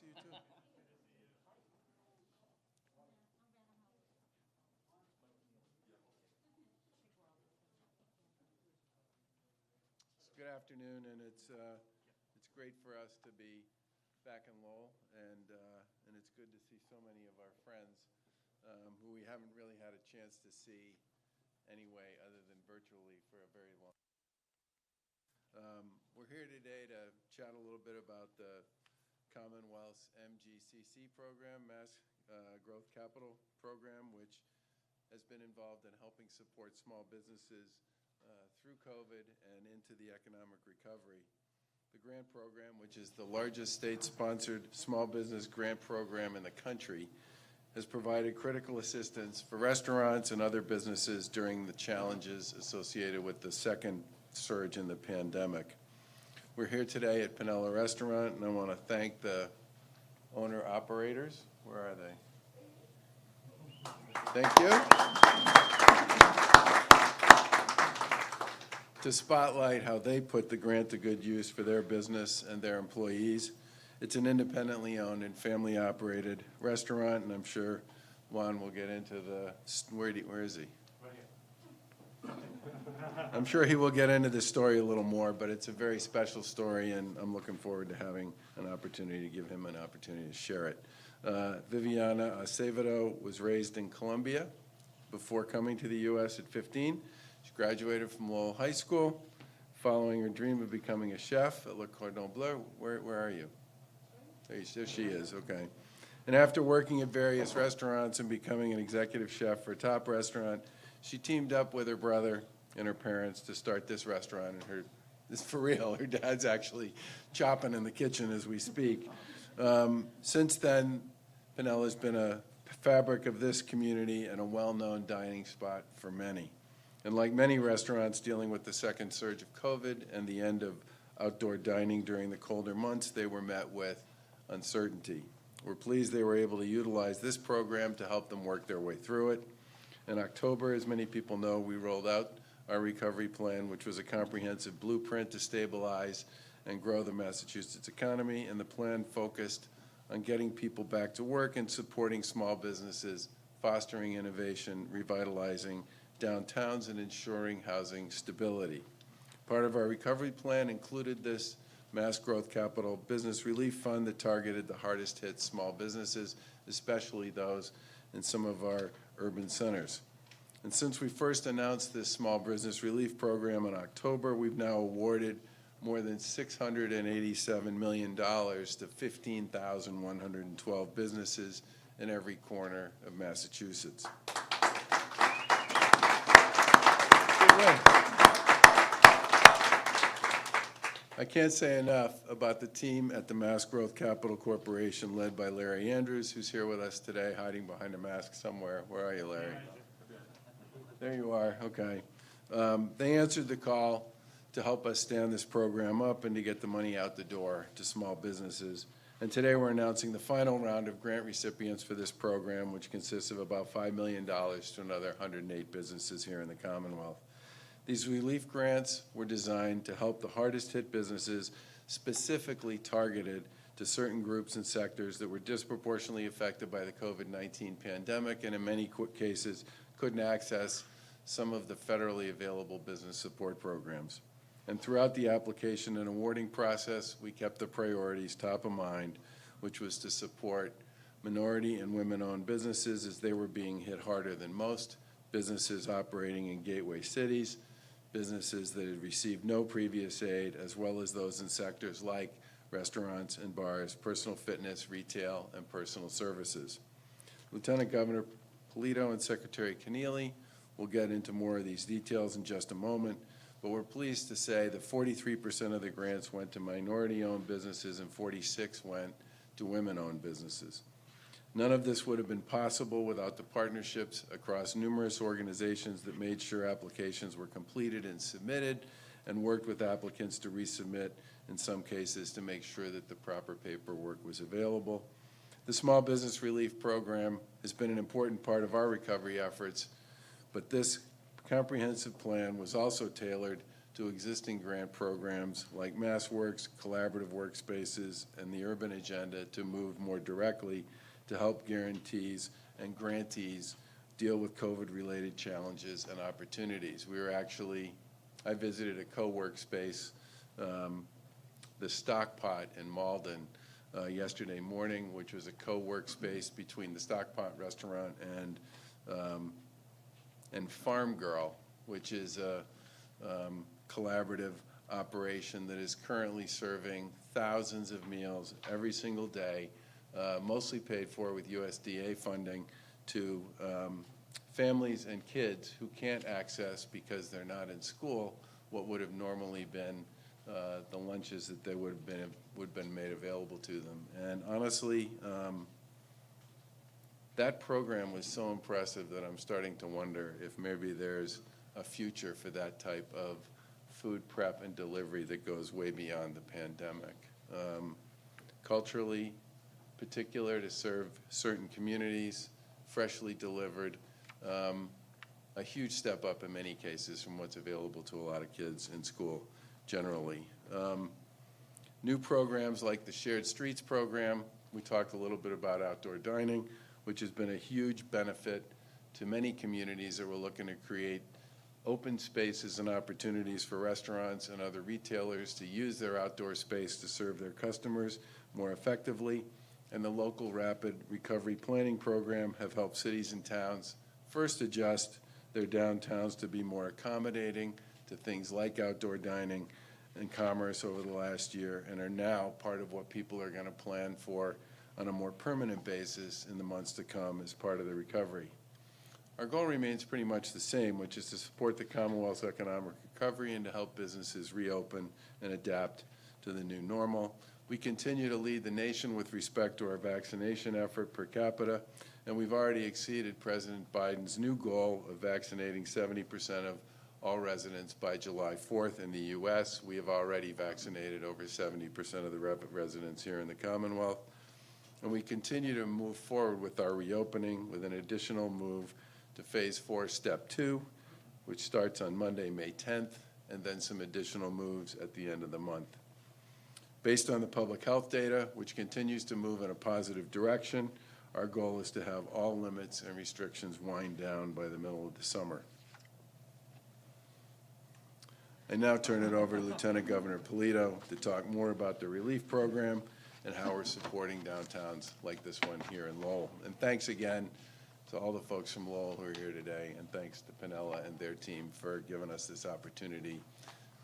see you too. Good afternoon, and it's great for us to be back in Lowell, and it's good to see so many of our friends who we haven't really had a chance to see anyway, other than virtually, for a very long time. We're here today to chat a little bit about the Commonwealth's MGCC program, Mass Growth Capital Program, which has been involved in helping support small businesses through COVID and into the economic recovery. The grant program, which is the largest state-sponsored small business grant program in the country, has provided critical assistance for restaurants and other businesses during the challenges associated with the second surge in the pandemic. We're here today at Panela Restaurant, and I want to thank the owner-operators. Where are they? Thank you. To spotlight how they put the grant to good use for their business and their employees. It's an independently owned and family-operated restaurant, and I'm sure Juan will get into the, where is he? Right here. I'm sure he will get into the story a little more, but it's a very special story, and I'm looking forward to having an opportunity to give him an opportunity to share it. Viviana Acevedo was raised in Colombia before coming to the U.S. at 15. She graduated from Lowell High School, following her dream of becoming a chef at Le Cordon Bleu. Where are you? There she is, okay. And after working at various restaurants and becoming an executive chef for a top restaurant, she teamed up with her brother and her parents to start this restaurant. And this is for real, her dad's actually chopping in the kitchen as we speak. Since then, Panela's been a fabric of this community and a well-known dining spot for many. And like many restaurants dealing with the second surge of COVID and the end of outdoor dining during the colder months, they were met with uncertainty. We're pleased they were able to utilize this program to help them work their way through it. In October, as many people know, we rolled out our recovery plan, which was a comprehensive blueprint to stabilize and grow the Massachusetts economy, and the plan focused on getting people back to work and supporting small businesses, fostering innovation, revitalizing downtowns, and ensuring housing stability. Part of our recovery plan included this Mass Growth Capital Business Relief Fund that targeted the hardest hit small businesses, especially those in some of our urban centers. And since we first announced this small business relief program in October, we've now awarded more than $687 million to 15,112 businesses in every corner of Massachusetts. I can't say enough about the team at the Mass Growth Capital Corporation led by Larry Andrews, who's here with us today, hiding behind a mask somewhere. Where are you, Larry? There you are, okay. They answered the call to help us stand this program up and to get the money out the door to small businesses. And today we're announcing the final round of grant recipients for this program, which consists of about $5 million to another 108 businesses here in the Commonwealth. These relief grants were designed to help the hardest hit businesses, specifically targeted to certain groups and sectors that were disproportionately affected by the COVID-19 pandemic, and in many cases couldn't access some of the federally available business support programs. And throughout the application and awarding process, we kept the priorities top of mind, which was to support minority and women-owned businesses as they were being hit harder than most, businesses operating in gateway cities, businesses that had received no previous aid, as well as those in sectors like restaurants and bars, personal fitness, retail, and personal services. Lieutenant Governor Polito and Secretary Kennealy will get into more of these details in just a moment, but we're pleased to say that 43% of the grants went to minority-owned businesses and 46% went to women-owned businesses. None of this would have been possible without the partnerships across numerous organizations that made sure applications were completed and submitted, and worked with applicants to resubmit, in some cases, to make sure that the proper paperwork was available. The Small Business Relief Program has been an important part of our recovery efforts, but this comprehensive plan was also tailored to existing grant programs like MassWorks, Collaborative Workspaces, and the Urban Agenda to move more directly to help guarantees and grantees deal with COVID-related challenges and opportunities. I visited a co-work space, the Stockpot in Malden, yesterday morning, which was a co-work space between the Stockpot Restaurant and Farm Girl, which is a collaborative operation that is currently serving thousands of meals every single day, mostly paid for with USDA funding, to families and kids who can't access, because they're not in school, what would have normally been the lunches that they would have been made available to them. And honestly, that program was so impressive that I'm starting to wonder if maybe there's a future for that type of food prep and delivery that goes way beyond the pandemic. Culturally particular to serve certain communities, freshly delivered, a huge step up in many cases from what's available to a lot of kids in school generally. New programs like the Shared Streets program. We talked a little bit about outdoor dining, which has been a huge benefit to many communities that were looking to create open spaces and opportunities for restaurants and other retailers to use their outdoor space to serve their customers more effectively. And the local rapid recovery planning program have helped cities and towns first adjust their downtowns to be more accommodating to things like outdoor dining and commerce over the last year, and are now part of what people are going to plan for on a more permanent basis in the months to come as part of the recovery. Our goal remains pretty much the same, which is to support the Commonwealth's economic recovery and to help businesses reopen and adapt to the new normal. We continue to lead the nation with respect to our vaccination effort per capita, and we've already exceeded President Biden's new goal of vaccinating 70% of all residents by July 4th in the U.S. We have already vaccinated over 70% of the residents here in the Commonwealth. And we continue to move forward with our reopening with an additional move to Phase 4, Step 2, which starts on Monday, May 10th, and then some additional moves at the end of the month. Based on the public health data, which continues to move in a positive direction, our goal is to have all limits and restrictions wind down by the middle of the summer. I now turn it over to Lieutenant Governor Polito to talk more about the relief program and how we're supporting downtowns like this one here in Lowell. And thanks again to all the folks from Lowell who are here today, and thanks to Panela and their team for giving us this opportunity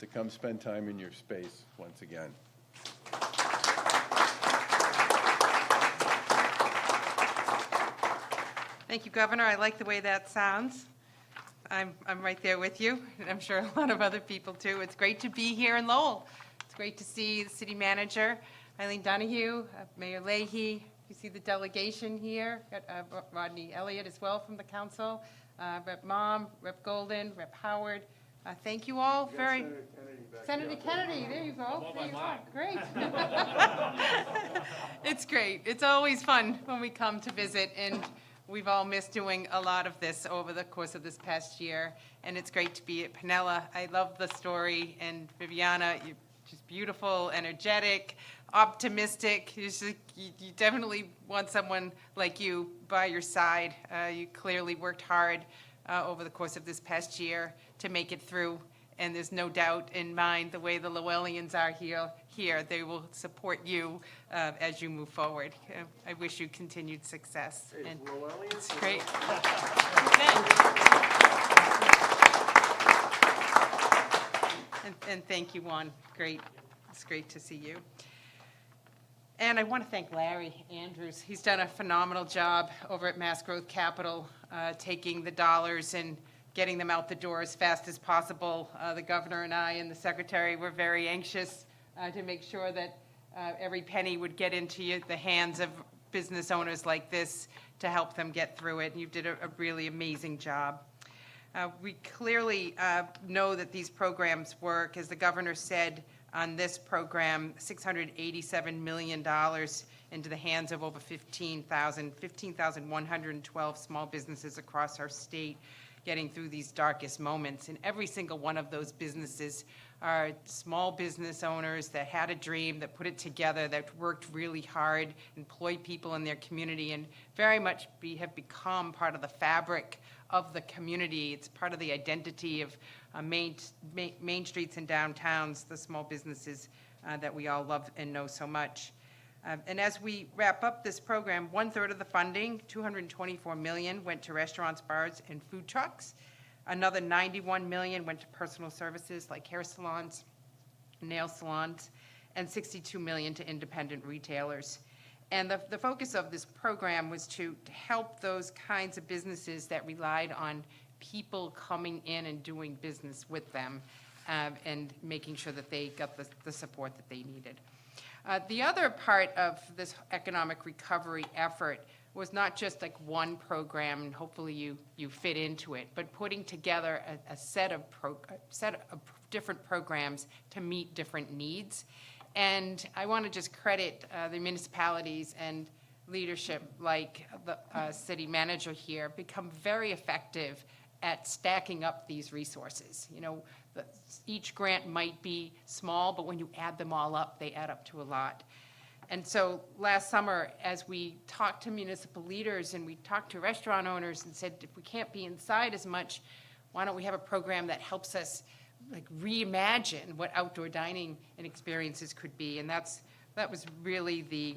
to come spend time in your space once again. Thank you, Governor. I like the way that sounds. I'm right there with you, and I'm sure a lot of other people too. It's great to be here in Lowell. It's great to see the city manager, Eileen Donahue, Mayor Leahy. You see the delegation here. Got Rodney Elliott as well from the council, Rep. Mom, Rep. Golden, Rep. Howard. Thank you all very. Senator Kennedy, there you go. There you go. Great. It's great. It's always fun when we come to visit, and we've all missed doing a lot of this over the course of this past year, and it's great to be at Panela. I love the story, and Viviana, you're just beautiful, energetic, optimistic. You definitely want someone like you by your side. You clearly worked hard over the course of this past year to make it through, and there's no doubt in mind the way the Lowellians are here, they will support you as you move forward. I wish you continued success. Hey, and Lowellians? it's great. And thank you, Juan. Great. It's great to see you. And I want to thank Larry Andrews. He's done a phenomenal job over at Mass Growth Capital, taking the dollars and getting them out the door as fast as possible. The governor and I and the secretary were very anxious to make sure that every penny would get into the hands of business owners like this to help them get through it. And you did a really amazing job. We clearly know that these programs work. As the governor said, on this program, $687 million into the hands of over 15,112 small businesses across our state. getting through these darkest moments. And every single one of those businesses are small business owners that had a dream, that put it together, that worked really hard, employed people in their community, and very much have become part of the fabric of the community. It's part of the identity of main streets and downtowns, the small businesses that we all love and know so much. And as we wrap up this program, 1/3 of the funding, $224 million, went to restaurants, bars, and food trucks. Another $91 million went to personal services like hair salons, nail salons, and $62 million to independent retailers. And the focus of this program was to help those kinds of businesses that relied on people coming in and doing business with them, and making sure that they got the support that they needed. The other part of this economic recovery effort was not just like one program, and hopefully you fit into it, but putting together a set of different programs to meet different needs. And I want to just credit the municipalities and leadership like the city manager here, become very effective at stacking up these resources. You know, each grant might be small, but when you add them all up, they add up to a lot. And so last summer, as we talked to municipal leaders and we talked to restaurant owners and said, if we can't be inside as much, why don't we have a program that helps us like reimagine what outdoor dining and experiences could be? And that was really the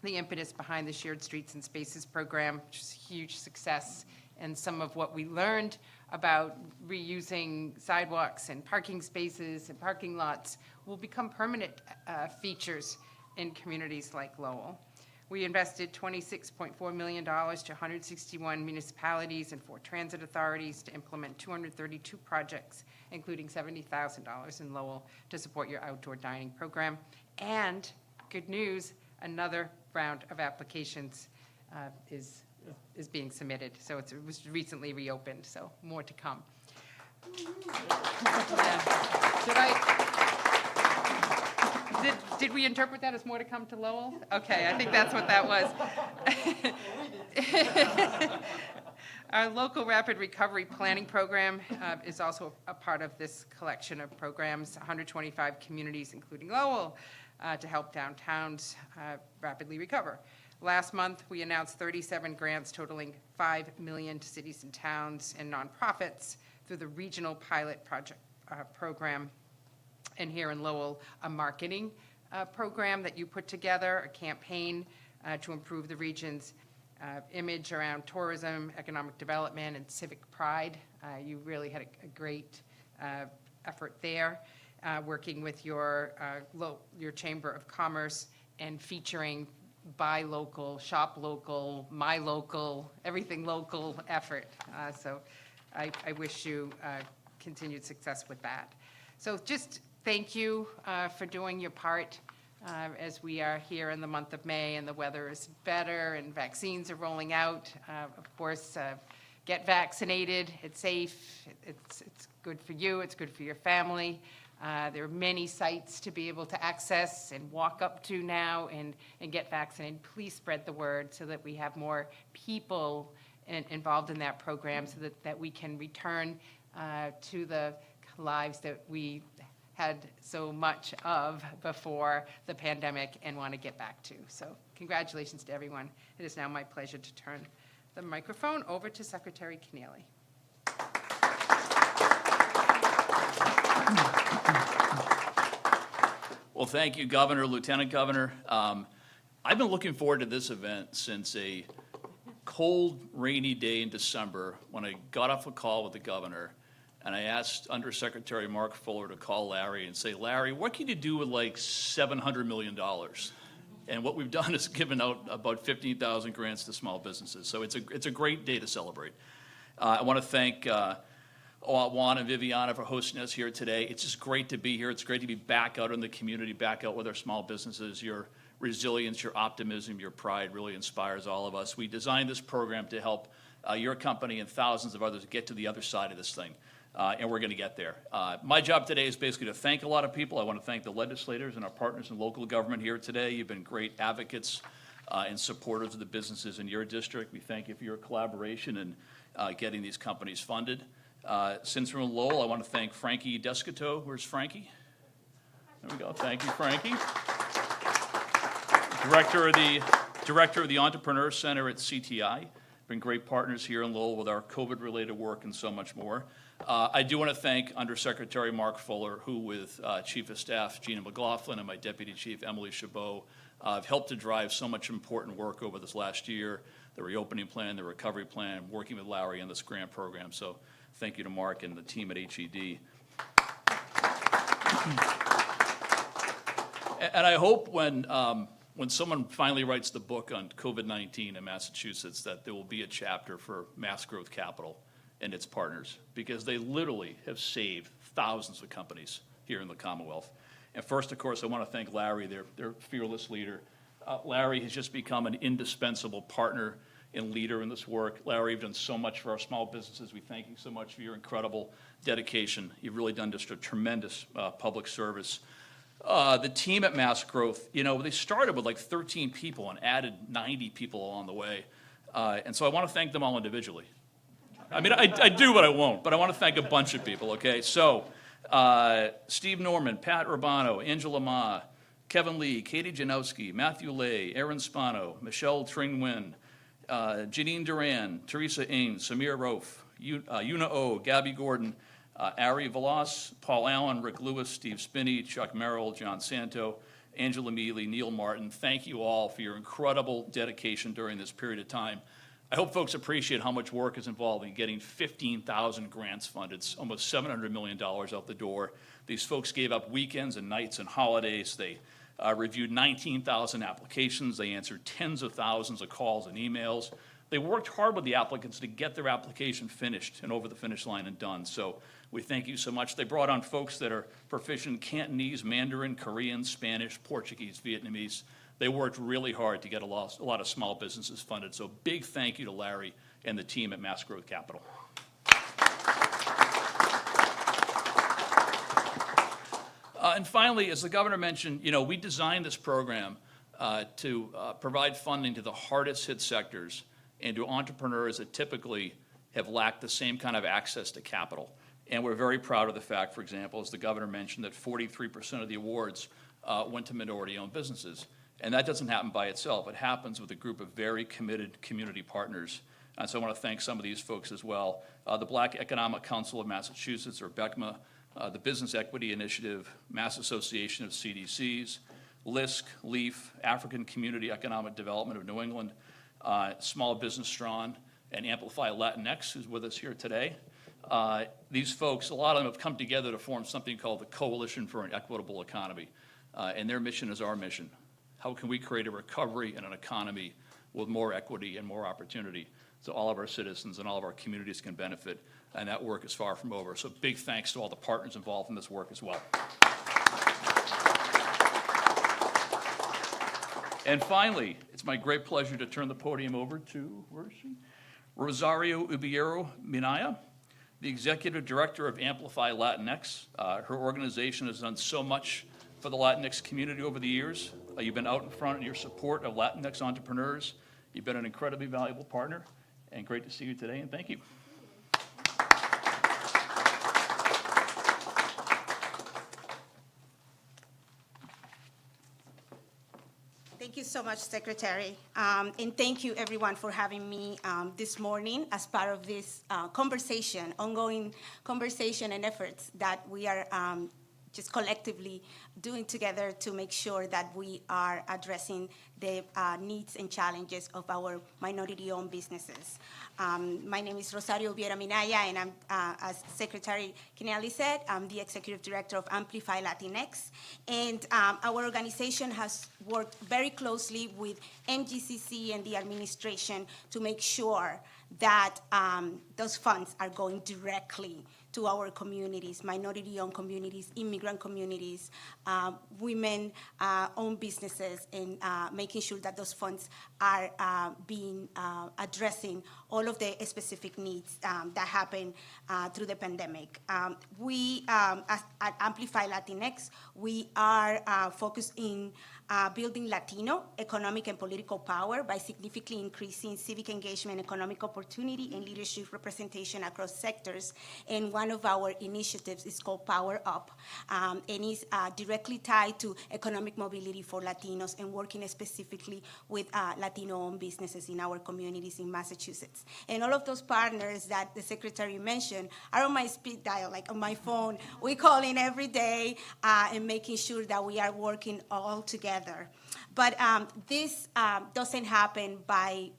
impetus behind the Shared Streets and Spaces program, which is a huge success. And some of what we learned about reusing sidewalks and parking spaces and parking lots will become permanent features in communities like Lowell. We invested $26.4 million to 161 municipalities and 4 transit authorities to implement 232 projects, including $70,000 in Lowell to support your outdoor dining program. And good news, another round of applications is being submitted. So it was recently reopened, so more to come. Did we interpret that as more to come to Lowell? Okay, I think that's what that was. Our local rapid recovery planning program is also a part of this collection of programs, 125 communities, including Lowell, to help downtowns rapidly recover. Last month, we announced 37 grants totaling $5 million to cities and towns and nonprofits through the regional pilot project program. And here in Lowell, a marketing program that you put together, a campaign to improve the region's image around tourism, economic development, and civic pride. You really had a great effort there, working with your Chamber of Commerce and featuring buy local, shop local, my local, everything local effort. So I wish you continued success with that. So just thank you for doing your part as we are here in the month of May and the weather is better and vaccines are rolling out. Of course, get vaccinated. It's safe. It's good for you. It's good for your family. There are many sites to be able to access and walk up to now and get vaccinated. Please spread the word so that we have more people involved in that program so that we can return to the lives that we had so much of before the pandemic and want to get back to. So congratulations to everyone. It is now my pleasure to turn the microphone over to Secretary Kennealy. Well, thank you, Governor, Lieutenant Governor. I've been looking forward to this event since a cold, rainy day in December when I got off a call with the governor and I asked Undersecretary Mark Fuller to call Larry and say, Larry, what can you do with like $700 million? And what we've done is given out about 15,000 grants to small businesses. So it's a great day to celebrate. I want to thank Juan and Viviana for hosting us here today. It's just great to be here. It's great to be back out in the community, back out with our small businesses. Your resilience, your optimism, your pride really inspires all of us. We designed this program to help your company and thousands of others get to the other side of this thing. And we're going to get there. My job today is basically to thank a lot of people. I want to thank the legislators and our partners in local government here today. You've been great advocates and supporters of the businesses in your district. We thank you for your collaboration and getting these companies funded. Since we're in Lowell, I want to thank Frankie Descato. Where's Frankie? There we go. Thank you, Frankie. Director of the Entrepreneur Center at CTI. Been great partners here in Lowell with our COVID-related work and so much more. I do want to thank Undersecretary Mark Fuller, who with Chief of Staff Gina McLaughlin and my Deputy Chief Emily Chabot have helped to drive so much important work over this last year, the reopening plan, the recovery plan, working with Larry on this grant program. So thank you to Mark and the team at HED. And I hope when someone finally writes the book on COVID-19 in Massachusetts, that there will be a chapter for Mass Growth Capital and its partners, because they literally have saved thousands of companies here in the Commonwealth. And first, of course, I want to thank Larry, their fearless leader. Larry has just become an indispensable partner and leader in this work. Larry, you've done so much for our small businesses. We thank you so much for your incredible dedication. You've really done just a tremendous public service. The team at Mass Growth, they started with like 13 people and added 90 people along the way. And so I want to thank them all individually. I mean, I do, but I won't. But I want to thank a bunch of people, okay? So Steve Norman, Pat Urbano, Angela Ma, Kevin Lee, Katie Janowski, Matthew Lay, Aaron Spano, Michelle Tring-Win, Janine Duran, Teresa Ames, Samir Rofe, Una O, Gabby Gordon, Ari Velas, Paul Allen, Rick Lewis, Steve Spinney, Chuck Merrill, John Santo, Angela Mealy, Neil Martin. Thank you all for your incredible dedication during this period of time. I hope folks appreciate how much work is involved in getting 15,000 grants funded. It's almost $700 million out the door. These folks gave up weekends and nights and holidays. They reviewed 19,000 applications. They answered tens of thousands of calls and emails. They worked hard with the applicants to get their application finished and over the finish line and done. So we thank you so much. They brought on folks that are proficient in Cantonese, Mandarin, Korean, Spanish, Portuguese, Vietnamese. They worked really hard to get a lot of small businesses funded. So big thank you to Larry and the team at Mass Growth Capital. And finally, as the governor mentioned, we designed this program to provide funding to the hardest hit sectors and to entrepreneurs that typically have lacked the same kind of access to capital. And we're very proud of the fact, for example, as the governor mentioned, that 43% of the awards went to minority-owned businesses. And that doesn't happen by itself. It happens with a group of very committed community partners. And so I want to thank some of these folks as well. The Black Economic Council of Massachusetts, or BECMA, the Business Equity Initiative, Mass Association of CDCs, LISC, LEAF, African Community Economic Development of New England, Small Business Strong, and Amplify Latinx, who's with us here today. These folks, a lot of them have come together to form something called the Coalition for an Equitable Economy. And their mission is our mission. How can we create a recovery and an economy with more equity and more opportunity so all of our citizens and all of our communities can benefit? And that work is far from over. So big thanks to all the partners involved in this work as well. And finally, it's my great pleasure to turn the podium over to, where is she? Rosario Ubiero Minaya, the Executive Director of Amplify Latinx. Her organization has done so much for the Latinx community over the years. You've been out in front in your support of Latinx entrepreneurs. You've been an incredibly valuable partner, and great to see you today, and thank you. Thank you so much, Secretary. And thank you, everyone, for having me this morning as part of this ongoing conversation and efforts that we are just collectively doing together to make sure that we are addressing the needs and challenges of our minority-owned businesses. My name is Rosario Ubiera Minaya, and I'm, as Secretary Kennealy said, I'm the Executive Director of Amplify Latinx. And our organization has worked very closely with MGCC and the administration to make sure that those funds are going directly to our communities, minority-owned communities, immigrant communities, women-owned businesses, and making sure that those funds are addressing all of the specific needs that happen through the pandemic. We, at Amplify Latinx, we are focused in building Latino economic and political power by significantly increasing civic engagement, economic opportunity, and leadership representation across sectors. And one of our initiatives is called Power Up, and is directly tied to economic mobility for Latinos and working specifically with Latino-owned businesses in our communities in Massachusetts. And all of those partners that the Secretary mentioned are on my speed dial, like on my phone. We call in every day and making sure that we are working all together. But this doesn't happen by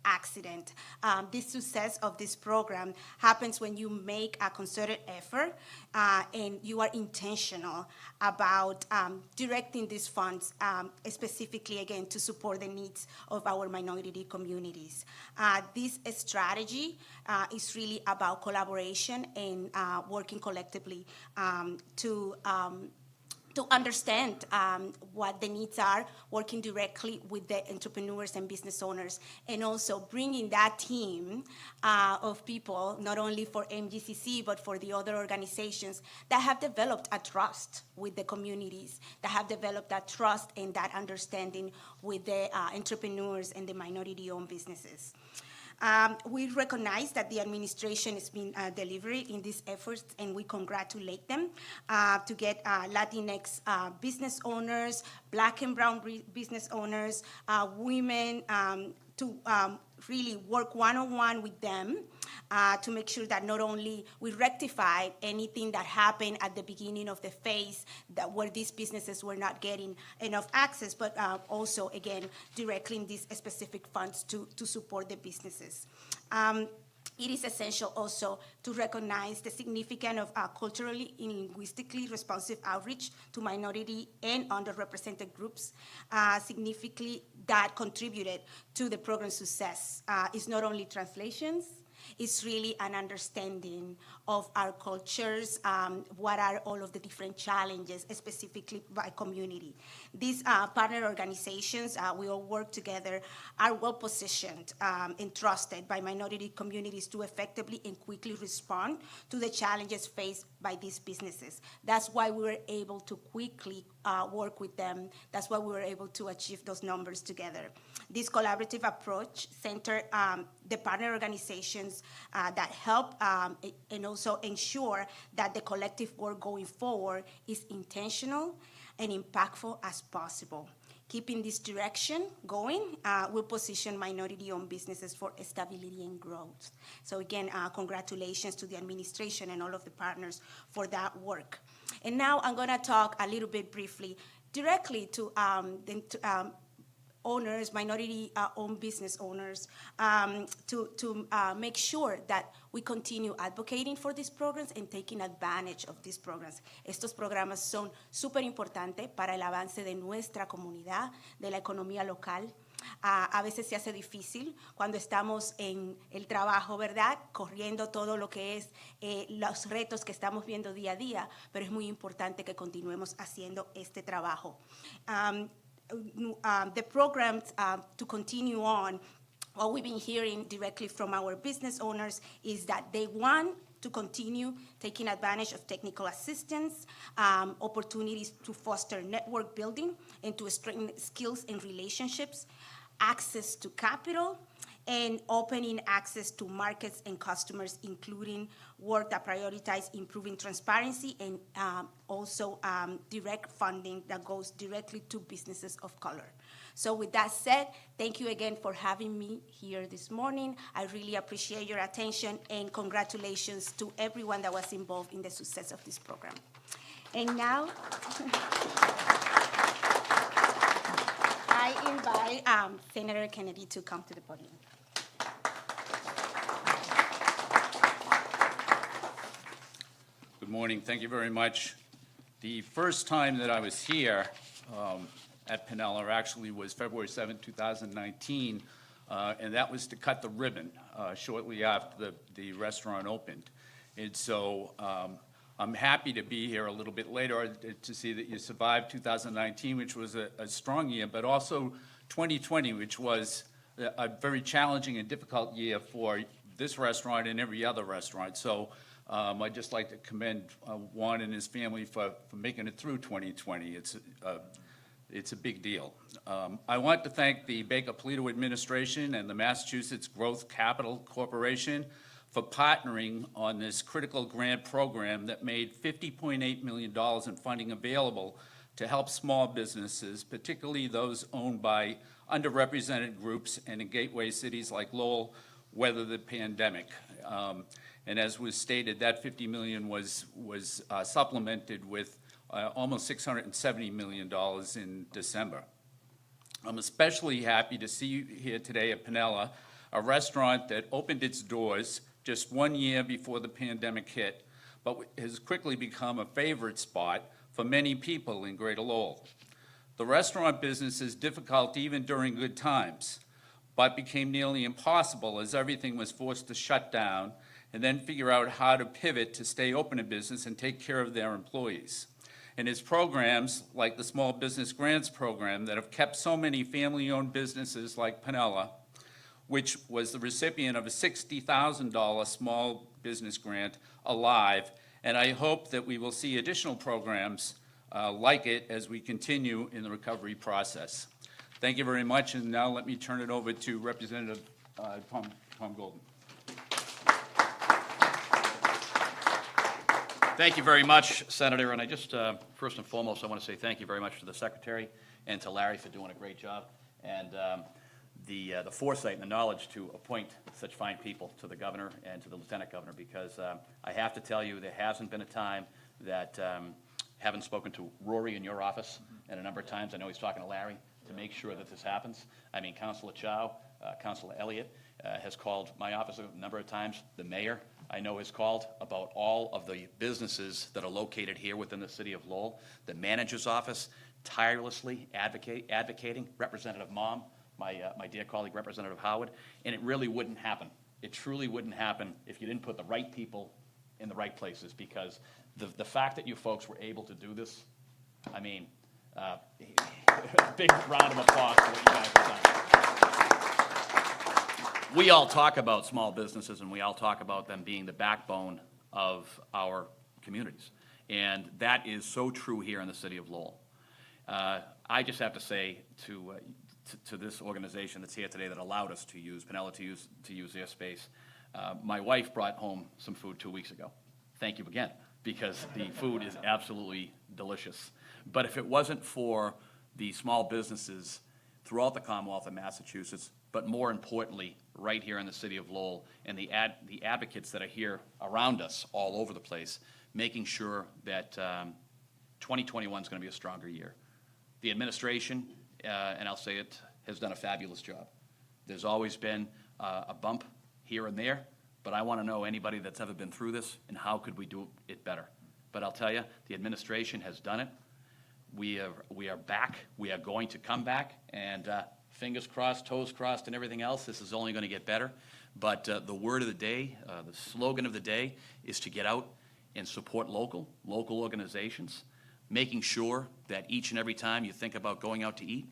accident. The success of this program happens when you make a concerted effort and you are intentional about directing these funds specifically, again, to support the needs of our minority communities. This strategy is really about collaboration and working collectively to understand what the needs are, working directly with the entrepreneurs and business owners, and also bringing that team of people, not only for MGCC, but for the other organizations that have developed a trust with the communities, that have developed that trust and that understanding with the entrepreneurs and the minority-owned businesses. We recognize that the administration has been delivering in these efforts, and we congratulate them to get Latinx business owners, Black and brown business owners, women, to really work one-on-one with them to make sure that not only we rectify anything that happened at the beginning of the phase where these businesses were not getting enough access, but also, again, directly in these specific funds to support the businesses. It is essential also to recognize the significance of culturally and linguistically responsive outreach to minority and underrepresented groups, significantly that contributed to the program's success. It's not only translations, it's really an understanding of our cultures, what are all of the different challenges, specifically by community. These partner organizations, we all work together, are well positioned and trusted by minority communities to effectively and quickly respond to the challenges faced by these businesses. That's why we were able to quickly work with them. That's why we were able to achieve those numbers together. This collaborative approach centered the partner organizations that help and also ensure that the collective work going forward is intentional and impactful as possible. Keeping this direction going will position minority-owned businesses for stability and growth. So again, congratulations to the administration and all of the partners for that work. And now I'm going to talk a little bit briefly directly to owners, minority-owned business owners, to make sure that we continue advocating for these programs and taking advantage of these programs. Estos programas son súper importantes para el avance de nuestra comunidad, de la economía local. A veces se hace difícil cuando estamos en el trabajo, ¿verdad? Corriendo todo lo que es los retos que estamos viendo día a día, pero es muy importante que continuemos haciendo este trabajo. The programs to continue on, what we've been hearing directly from our business owners is that they want to continue taking advantage of technical assistance, opportunities to foster network building and to strengthen skills and relationships, access to capital, and opening access to markets and customers, including work that prioritize improving transparency and also direct funding that goes directly to businesses of color. So with that said, thank you again for having me here this morning. I really appreciate your attention, and congratulations to everyone that was involved in the success of this program. And now, I invite Senator Kennedy to come to the podium. Good morning. Thank you very much. The first time that I was here at Panela actually was February 7, 2019, and that was to cut the ribbon shortly after the restaurant opened. And so I'm happy to be here a little bit later to see that you survived 2019, which was a strong year, but also 2020, which was a very challenging and difficult year for this restaurant and every other restaurant. So I'd just like to commend Juan and his family for making it through 2020. It's a big deal. I want to thank the Baker-Polito administration and the Massachusetts Growth Capital Corporation for partnering on this critical grant program that made $50.8 million in funding available to help small businesses, particularly those owned by underrepresented groups and in gateway cities like Lowell, weather the pandemic. And as was stated, that $50 million was supplemented with almost $670 million in December. I'm especially happy to see you here today at Panela, a restaurant that opened its doors just 1 year before the pandemic hit, but has quickly become a favorite spot for many people in Greater Lowell. The restaurant business is difficult even during good times, but became nearly impossible as everything was forced to shut down and then figure out how to pivot to stay open in business and take care of their employees. And it's programs like the Small Business Grants Program that have kept so many family-owned businesses like Panela, which was the recipient of a $60,000 small business grant, alive. And I hope that we will see additional programs like it as we continue in the recovery process. Thank you very much, and now let me turn it over to Representative Tom Golden. Thank you very much, Senator, and I just, first and foremost, I want to say thank you very much to the Secretary and to Larry for doing a great job, and the foresight and the knowledge to appoint such fine people to the Governor and to the Lieutenant Governor, because I have to tell you, there hasn't been a time that haven't spoken to Rory in your office, and a number of times, I know he's talking to Larry, to make sure that this happens. I mean, Councilor Chow, Councilor Elliott has called my office a number of times. The mayor, I know, has called about all of the businesses that are located here within the city of Lowell. The manager's office tirelessly advocating. Representative Mom, my dear colleague, Representative Howard, and it really wouldn't happen. It truly wouldn't happen if you didn't put the right people in the right places, because the fact that you folks were able to do this, I mean, big round of applause for what you guys have done. We all talk about small businesses, and we all talk about them being the backbone of our communities. And that is so true here in the city of Lowell. I just have to say to this organization that's here today that allowed us to use Panela to use their space, my wife brought home some food 2 weeks ago. Thank you again, because the food is absolutely delicious. But if it wasn't for the small businesses throughout the Commonwealth of Massachusetts, but more importantly, right here in the city of Lowell, and the advocates that are here around us all over the place, making sure that 2021 is going to be a stronger year. The administration, and I'll say it, has done a fabulous job. There's always been a bump here and there, but I want to know anybody that's ever been through this and how could we do it better. But I'll tell you, the administration has done it. We are back. We are going to come back, and fingers crossed, toes crossed, and everything else, this is only going to get better. But the word of the day, the slogan of the day, is to get out and support local organizations, making sure that each and every time you think about going out to eat,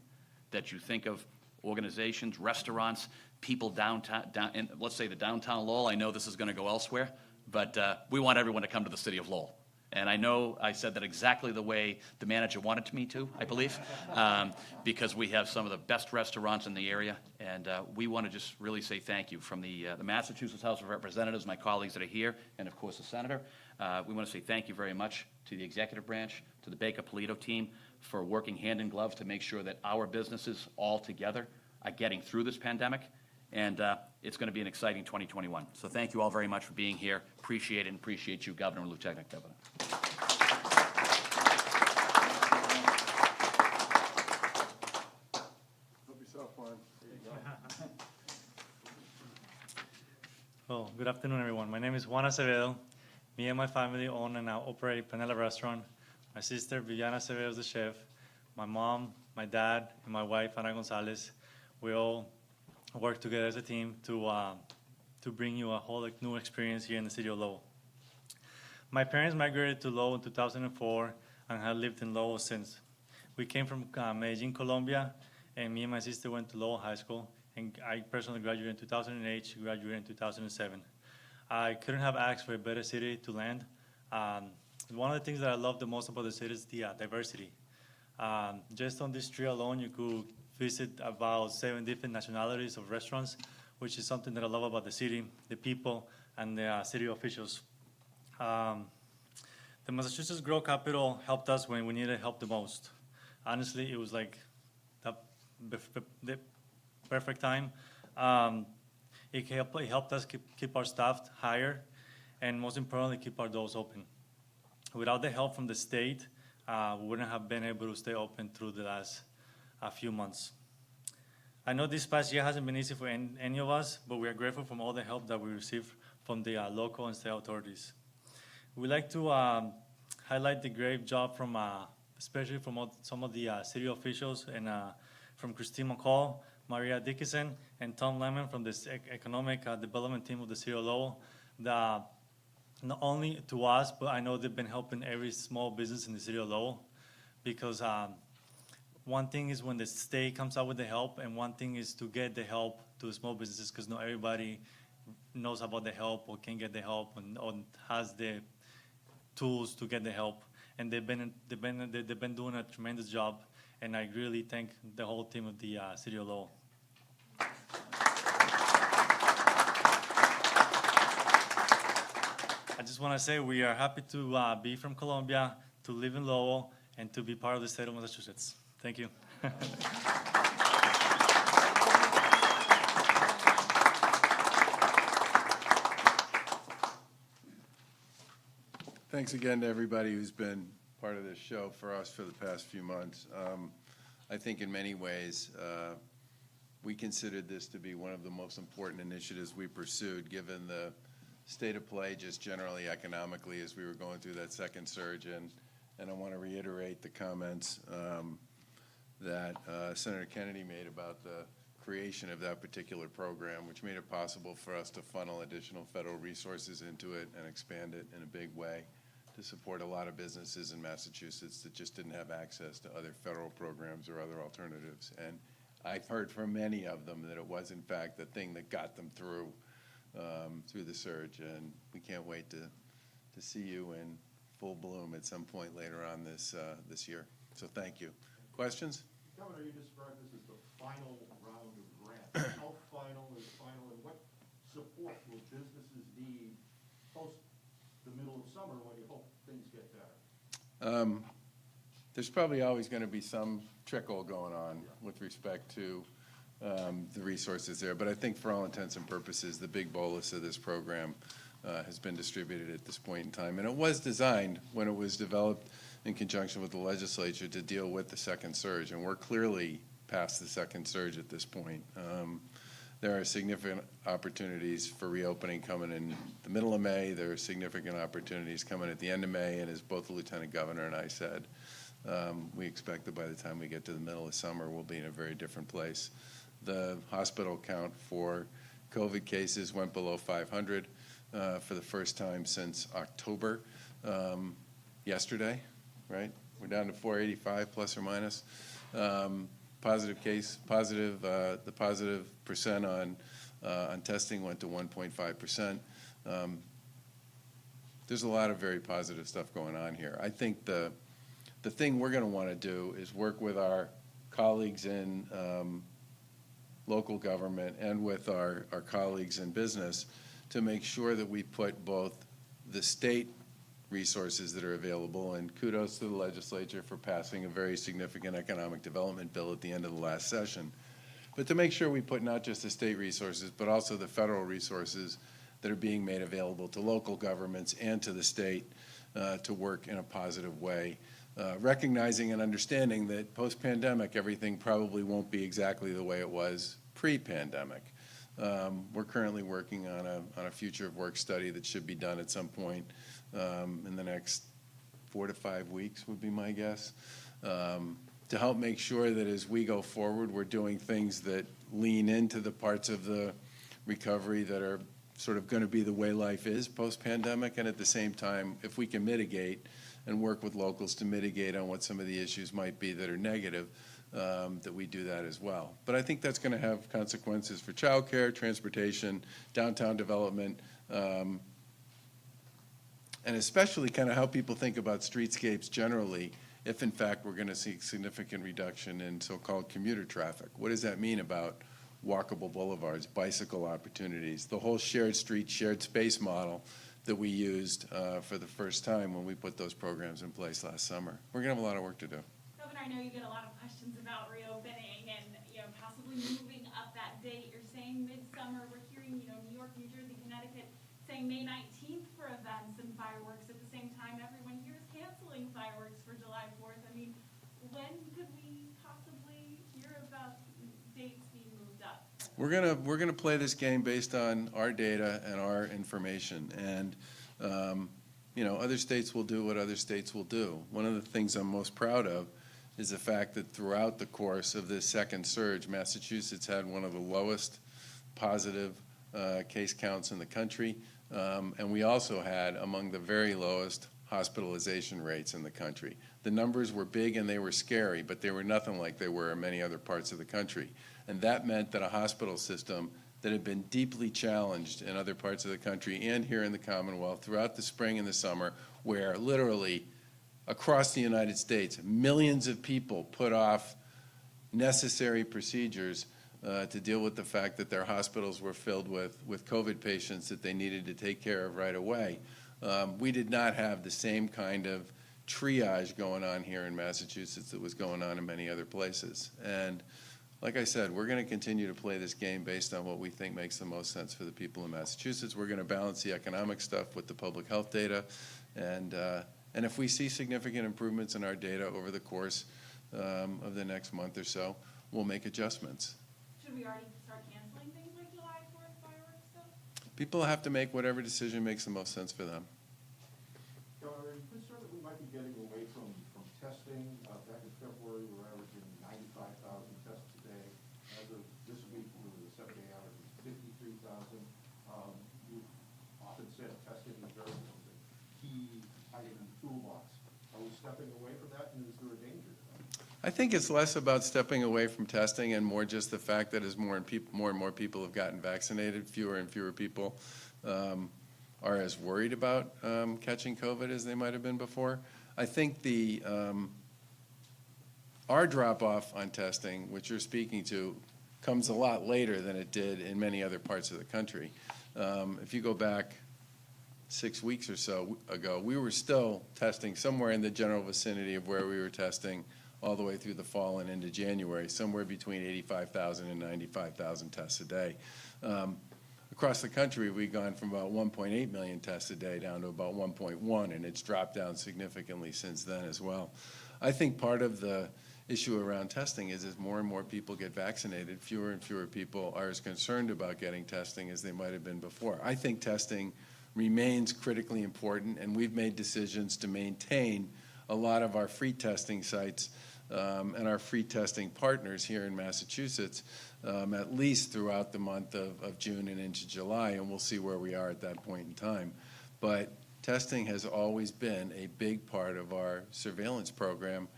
that you think of organizations, restaurants, people downtown, and let's say the downtown Lowell. I know this is going to go elsewhere, but we want everyone to come to the city of Lowell. And I know I said that exactly the way the manager wanted me to, I believe, because we have some of the best restaurants in the area, and we want to just really say thank you from the Massachusetts House of Representatives, my colleagues that are here, and of course the Senator. We want to say thank you very much to the executive branch, to the Baker-Polito team for working hand in glove to make sure that our businesses all together are getting through this pandemic, and it's going to be an exciting 2021. So thank you all very much for being here. Appreciate it, and appreciate you, Governor and Lieutenant Governor. Help yourself, Juan. There you go. Well, good afternoon, everyone. My name is Juan Acevedo. Me and my family own and now operate Panela Restaurant. My sister, Viviana Acevedo, is the chef. My mom, my dad, and my wife, Ana Gonzalez, we all work together as a team to bring you a whole new experience here in the city of Lowell. My parents migrated to Lowell in 2004 and have lived in Lowell since. We came from Medellin, Colombia, and me and my sister went to Lowell High School, and I personally graduated in 2008, she graduated in 2007. I couldn't have asked for a better city to land. One of the things that I love the most about the city is the diversity. Just on this street alone, you could visit about 7 different nationalities of restaurants, which is something that I love about the city, the people, and the city officials. The Massachusetts Grow Capital helped us when we needed help the most. Honestly, it was like the perfect time. It helped us keep our staff hired, and most importantly, keep our doors open. Without the help from the state, we wouldn't have been able to stay open through the last few months. I know this past year hasn't been easy for any of us, but we are grateful for all the help that we received from the local and state authorities. We'd like to highlight the great job from, especially from some of the city officials and from Christine McCall, Maria Dickinson, and Tom Lemon from the economic development team of the city of Lowell. Not only to us, but I know they've been helping every small business in the city of Lowell, because one thing is when the state comes out with the help, and one thing is to get the help to the small businesses, because not everybody knows about the help or can get the help or has the tools to get the help. And they've been doing a tremendous job, and I really thank the whole team of the city of Lowell. I just want to say we are happy to be from Colombia, to live in Lowell, and to be part of the state of Massachusetts. Thank you. Thanks again to everybody who's been part of this show for us for the past few months. I think in many ways, we considered this to be one of the most important initiatives we pursued, given the state of play just generally economically as we were going through that second surge. And I want to reiterate the comments that Senator Kennedy made about the creation of that particular program, which made it possible for us to funnel additional federal resources into it and expand it in a big way to support a lot of businesses in Massachusetts that just didn't have access to other federal programs or other alternatives. And I've heard from many of them that it was, in fact, the thing that got them through the surge. And we can't wait to see you in full bloom at some point later on this year. So thank you. Questions? Governor, you described this as the final round of grants. How final is final, and what support will businesses need post the middle of summer when you hope things get better? There's probably always going to be some trickle going on with respect to the resources there, but I think for all intents and purposes, the big bolus of this program has been distributed at this point in time. And it was designed when it was developed in conjunction with the legislature to deal with the second surge, and we're clearly past the second surge at this point. There are significant opportunities for reopening coming in the middle of May. There are significant opportunities coming at the end of May, and as both the Lieutenant Governor and I said, we expect that by the time we get to the middle of summer, we'll be in a very different place. The hospital count for COVID cases went below 500 for the first time since October yesterday, right? We're down to 485 plus or minus. The positive percent on testing went to 1.5%. There's a lot of very positive stuff going on here. I think the thing we're going to want to do is work with our colleagues in local government and with our colleagues in business to make sure that we put both the state resources that are available, and kudos to the legislature for passing a very significant economic development bill at the end of the last session, but to make sure we put not just the state resources, but also the federal resources that are being made available to local governments and to the state to work in a positive way, recognizing and understanding that post-pandemic, everything probably won't be exactly the way it was pre-pandemic. We're currently working on a future of work study that should be done at some point in the next 4 to 5 weeks would be my guess, to help make sure that as we go forward, we're doing things that lean into the parts of the recovery that are sort of going to be the way life is post-pandemic, and at the same time, if we can mitigate and work with locals to mitigate on what some of the issues might be that are negative, that we do that as well. But I think that's going to have consequences for childcare, transportation, downtown development, and especially kind of how people think about streetscapes generally, if in fact we're going to see significant reduction in so-called commuter traffic. What does that mean about walkable boulevards, bicycle opportunities, the whole shared street, shared space model that we used for the first time when we put those programs in place last summer. We're going to have a lot of work to do. Governor, I know you get a lot of questions about reopening and, possibly moving up that date. You're saying midsummer. We're hearing, New York, New Jersey, Connecticut saying May 19th for events and fireworks. At the same time, everyone here is canceling fireworks for July 4th. I mean, when could we possibly hear about dates being moved up? We're gonna play this game based on our data and our information, and other states will do what other states will do. One of the things I'm most proud of is the fact that throughout the course of this second surge, Massachusetts had one of the lowest positive case counts in the country, and we also had among the very lowest hospitalization rates in the country. The numbers were big and they were scary, but they were nothing like they were in many other parts of the country. And that meant that a hospital system that had been deeply challenged in other parts of the country and here in the Commonwealth throughout the spring and the summer, where literally across the United States, millions of people put off necessary procedures to deal with the fact that their hospitals were filled with COVID patients that they needed to take care of right away. We did not have the same kind of triage going on here in Massachusetts that was going on in many other places. And like I said, we're going to continue to play this game based on what we think makes the most sense for the people in Massachusetts. We're going to balance the economic stuff with the public health data. And if we see significant improvements in our data over the course of the next month or so, we'll make adjustments. Should we already start canceling things like July 4th fireworks stuff? People have to make whatever decision makes the most sense for them. Are you concerned that we might be getting away from testing? Back in February, we were averaging 95,000 tests a day. As of this week, we were the 7-day average was 53,000. You've often said testing is very the key item in the toolbox. Are we stepping away from that, and is there a danger to that? I think it's less about stepping away from testing and more just the fact that as more and more people have gotten vaccinated, fewer and fewer people are as worried about catching COVID as they might have been before. I think our drop-off on testing, which you're speaking to, comes a lot later than it did in many other parts of the country. If you go back 6 weeks or so ago, we were still testing somewhere in the general vicinity of where we were testing all the way through the fall and into January, somewhere between 85,000 and 95,000 tests a day. Across the country, we've gone from about 1.8 million tests a day down to about 1.1, and it's dropped down significantly since then as well. I think part of the issue around testing is as more and more people get vaccinated, fewer and fewer people are as concerned about getting testing as they might have been before. I think testing remains critically important, and we've made decisions to maintain a lot of our free testing sites and our free testing partners here in Massachusetts, at least throughout the month of June and into July, and we'll see where we are at that point in time. But testing has always been a big part of our surveillance program,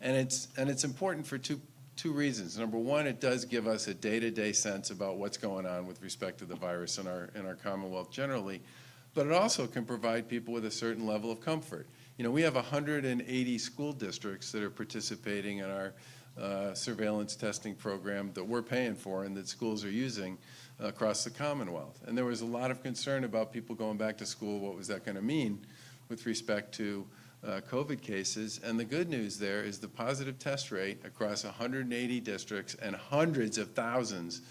and it's important for two reasons. Number one, it does give us a day-to-day sense about what's going on with respect to the virus in our Commonwealth generally, but it also can provide people with a certain level of comfort. We have 180 school districts that are participating in our surveillance testing program that we're paying for and that schools are using across the Commonwealth. And there was a lot of concern about people going back to school. What was that going to mean with respect to COVID cases? And the good news there is the positive test rate across 180 districts and hundreds of thousands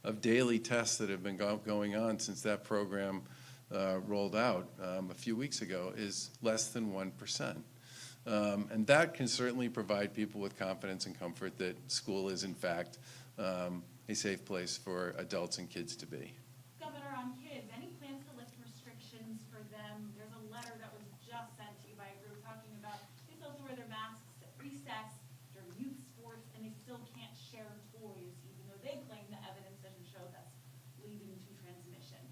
of daily tests that have been going on since that program rolled out a few weeks ago is less than 1%. And that can certainly provide people with confidence and comfort that school is, in fact, a safe place for adults and kids to be. Governor, on kids, any plans to lift restrictions for them? There's a letter that was just sent to you by a group talking about they still have to wear their masks at recess during youth sports, and they still can't share toys, even though they claim the evidence doesn't show that's leading to transmission.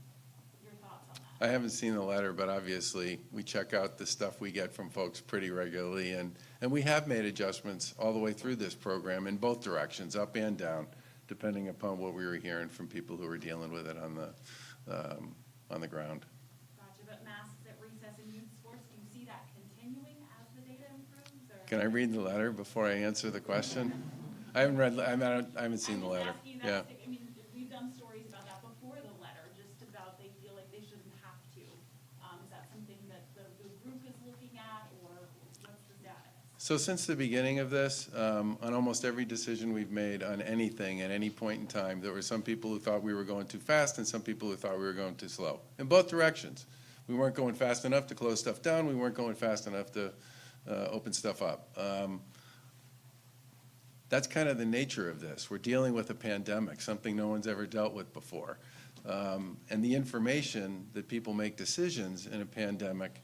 Your thoughts on that? I haven't seen the letter, but obviously we check out the stuff we get from folks pretty regularly, and we have made adjustments all the way through this program in both directions, up and down, depending upon what we were hearing from people who were dealing with it on the ground. Gotcha, but masks at recess and youth sports, do you see that continuing as the data improves? Or? Can I read the letter before I answer the question? I haven't seen the letter. I'm just asking Yeah. that, I mean, So since the beginning of this, on almost every decision we've made on anything at any point in time, there were some people who thought we were going too fast and some people who thought we were going too slow, in both directions. We weren't going fast enough to close stuff down. We weren't going fast enough to open stuff up. That's kind of the nature of this. We're dealing with a pandemic, something no one's ever dealt with before. And the information that people make decisions in a pandemic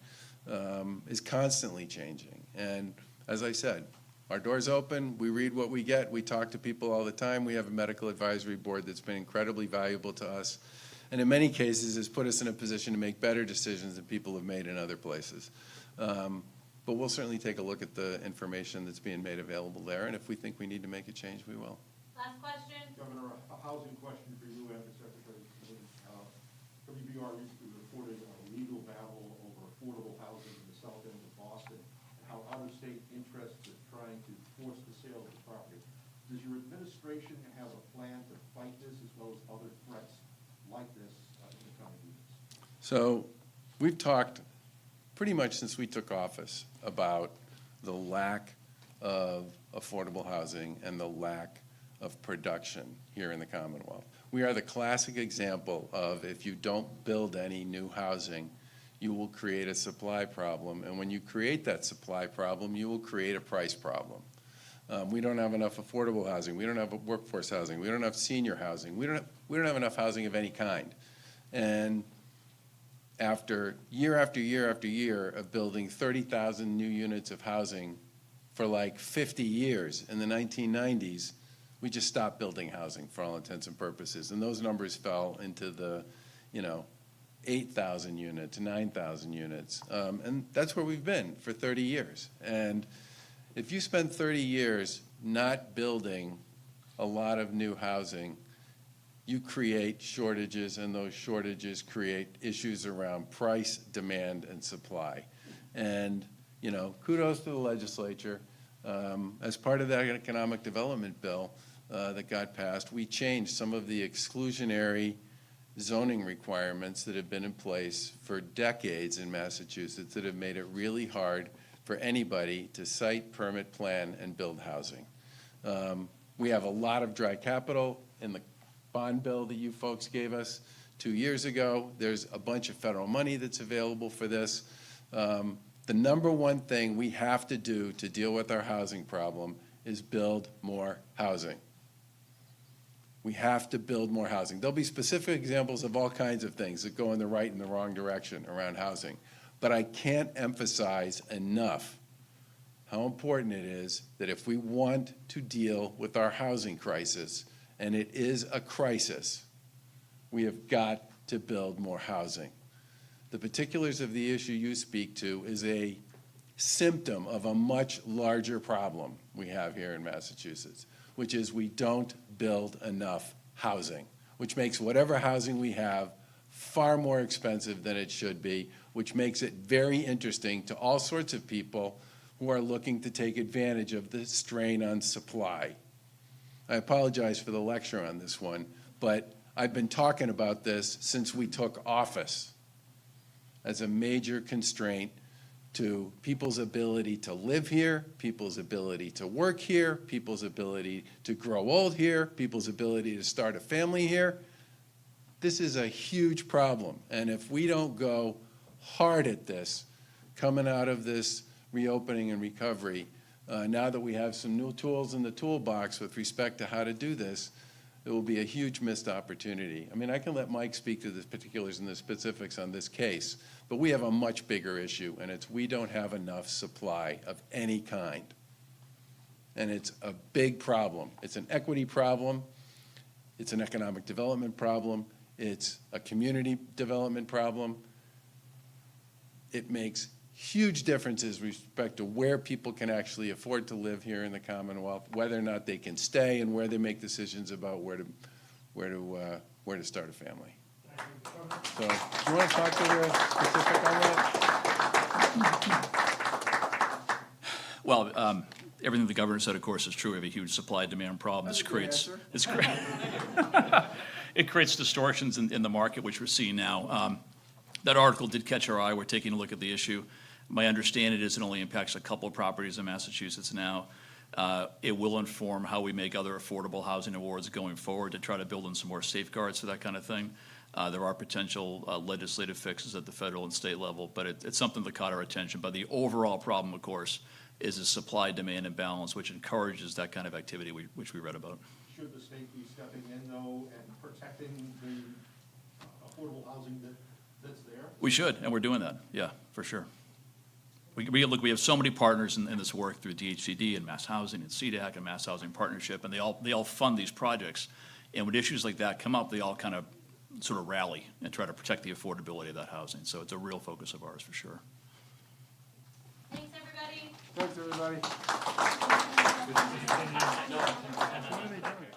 is constantly changing. And as I said, our door's open, we read what we get, we talk to people all the time, we have a medical advisory board that's been incredibly valuable to us, and in many cases has put us in a position to make better decisions than people have made in other places. But we'll certainly take a look at the information that's being made available there, and if we think we need to make a change, we will. Last question. Governor, a housing question for you and the Secretary. WBR recently reported a legal battle over affordable housing in the south end of Boston, and how out-of-state interests are trying to force the sale of the property. Does your administration have a plan to fight this as well as other threats like this in the coming years? So we've talked pretty much since we took office about the lack of affordable housing and the lack of production here in the Commonwealth. We are the classic example of if you don't build any new housing, you will create a supply problem. And when you create that supply problem, you will create a price problem. We don't have enough affordable housing. We don't have workforce housing. We don't have senior housing. We don't have enough housing of any kind. And after year after year after year of building 30,000 new units of housing for like 50 years in the 1990s, we just stopped building housing for all intents and purposes. And those numbers fell into the, 8,000 units, 9,000 units. And that's where we've been for 30 years. And if you spend 30 years not building a lot of new housing, you create shortages, and those shortages create issues around price, demand, and supply. And, kudos to the legislature. As part of that economic development bill that got passed, we changed some of the exclusionary zoning requirements that have been in place for decades in Massachusetts that have made it really hard for anybody to site, permit, plan, and build housing. We have a lot of dry capital in the bond bill that you folks gave us 2 years ago. There's a bunch of federal money that's available for this. The number one thing we have to do to deal with our housing problem is build more housing. We have to build more housing. There'll be specific examples of all kinds of things that go in the right and the wrong direction around housing. But I can't emphasize enough how important it is that if we want to deal with our housing crisis, and it is a crisis, we have got to build more housing. The particulars of the issue you speak to is a symptom of a much larger problem we have here in Massachusetts, which is we don't build enough housing, which makes whatever housing we have far more expensive than it should be, which makes it very interesting to all sorts of people who are looking to take advantage of the strain on supply. I apologize for the lecture on this one, but I've been talking about this since we took office as a major constraint to people's ability to live here, people's ability to work here, people's ability to grow old here, people's ability to start a family here. This is a huge problem, and if we don't go hard at this, coming out of this reopening and recovery, now that we have some new tools in the toolbox with respect to how to do this, it will be a huge missed opportunity. I mean, I can let Mike speak to the particulars and the specifics on this case, but we have a much bigger issue, and it's we don't have enough supply of any kind. And it's a big problem. It's an equity problem. It's an economic development problem. It's a community development problem. It makes huge differences with respect to where people can actually afford to live here in the Commonwealth, whether or not they can stay, and where they make decisions about where to start a family. So, do you want to talk to the specific on that? Well, everything the governor said, of course, is true. We have a huge supply-demand problem. This creates, it creates distortions in the market, which we're seeing now. That article did catch our eye. We're taking a look at the issue. My understanding is it only impacts a couple of properties in Massachusetts now. It will inform how we make other affordable housing awards going forward to try to build in some more safeguards for that kind of thing. There are potential legislative fixes at the federal and state level, but it's something that caught our attention. But the overall problem, of course, is a supply-demand imbalance, which encourages that kind of activity which we read about. Should the state be stepping in, though, and protecting the affordable housing that's there? We should, and we're doing that, yeah, for sure. Look, we have so many partners in this work through DHCD and Mass Housing and CDAC and Mass Housing Partnership, and they all fund these projects. And when issues like that come up, they all kind of sort of rally and try to protect the affordability of that housing. So it's a real focus of ours, for sure. Thanks, everybody. Thanks, everybody. When are they doing it?